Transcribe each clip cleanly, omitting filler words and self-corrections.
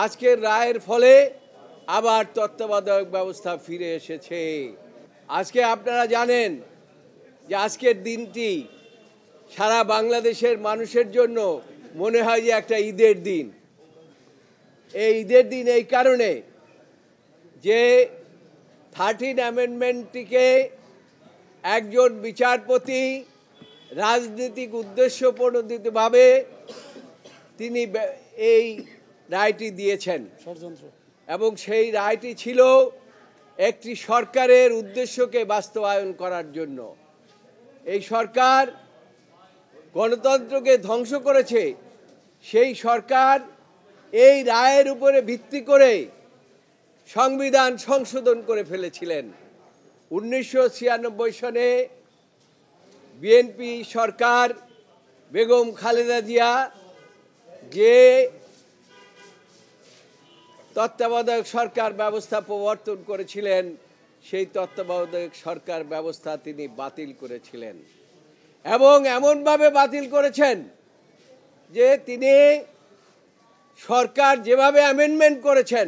আজকের রায়ের ফলে আবার তত্ত্বাবধায়ক ব্যবস্থা ফিরে এসেছে। আজকে আপনারা জানেন যে আজকের দিনটি সারা বাংলাদেশের মানুষের জন্য মনে হয় যে একটা ঈদের দিন। এই ঈদের দিন এই কারণে যে 13 অ্যামেন্ডমেন্টটিকে একজন বিচারপতি রাজনৈতিক উদ্দেশ্য প্রণোদিতভাবে তিনি এই রায়টি দিয়েছেন এবং সেই রায়টি ছিল একটি সরকারের উদ্দেশ্যকে বাস্তবায়ন করার জন্য। এই সরকার গণতন্ত্রকে ধ্বংস করেছে, সেই সরকার এই রায়ের উপরে ভিত্তি করে সংবিধান সংশোধন করে ফেলেছিলেন। 1996 সনে বিএনপি সরকার বেগম খালেদা জিয়া যে তত্ত্বাবধায়ক সরকার ব্যবস্থা প্রবর্তন করেছিলেন, সেই তত্ত্বাবধায়ক সরকার ব্যবস্থা তিনি বাতিল করেছিলেন এবং এমনভাবে বাতিল করেছেন যে তিনি সরকার যেভাবে অ্যামেন্ডমেন্ট করেছেন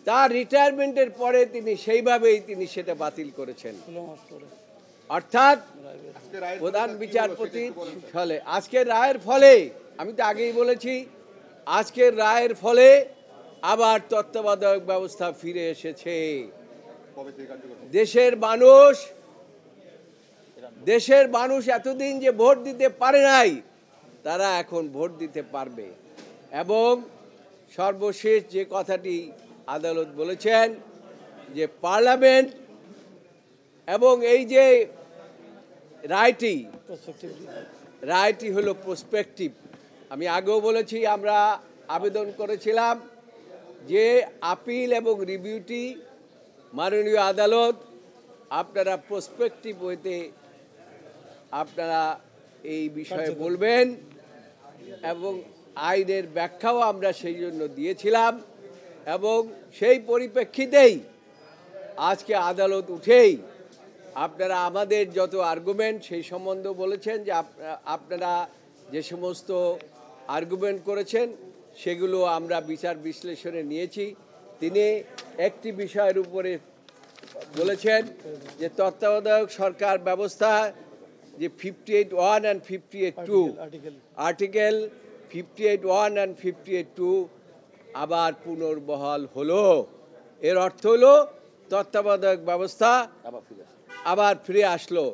তার রিটায়ারমেন্টের পরে তিনি সেইভাবেই তিনি সেটা বাতিল করেছেন। অর্থাৎ প্রধান বিচারপতির ফলে আজকের রায়ের ফলে, আমি তো আগেই বলেছি, আজকের রায়ের ফলে আবার তত্ত্বাবধায়ক ব্যবস্থা ফিরে এসেছে। দেশের মানুষ এতদিন যে ভোট দিতে পারে নাই, তারা এখন ভোট দিতে পারবে। এবং সর্বশেষ যে কথাটি আদালত বলেছেন যে পার্লামেন্ট এবং এই যে রায়টি হলো প্রসপেক্টিভ। আমি আগেও বলেছি, আমরা আবেদন করেছিলাম যে আপিল এবং রিভিউটি মাননীয় আদালত আপনারা প্রসপেক্টিভ হইতে আপনারা এই বিষয়ে বলবেন এবং আইনের ব্যাখ্যাও আমরা সেই জন্য দিয়েছিলাম এবং সেই পরিপ্রেক্ষিতেই আজকে আদালত উঠেই আপনারা আমাদের যত আর্গুমেন্ট সেই সম্বন্ধে বলেছেন যে আপনারা যে সমস্ত আর্গুমেন্ট করেছেন সেগুলো আমরা বিচার বিশ্লেষণে নিয়েছি। তিনি একটি বিষয়ের উপরে বলেছেন যে তত্ত্বাবধায়ক সরকার ব্যবস্থা যে 58(1) and 58(2) আর্টিকেল 58(1) and 58(2) আবার পুনর্বহাল হলো। এর অর্থ হলো তত্ত্বাবধায়ক ব্যবস্থা আবার ফিরে আসলো।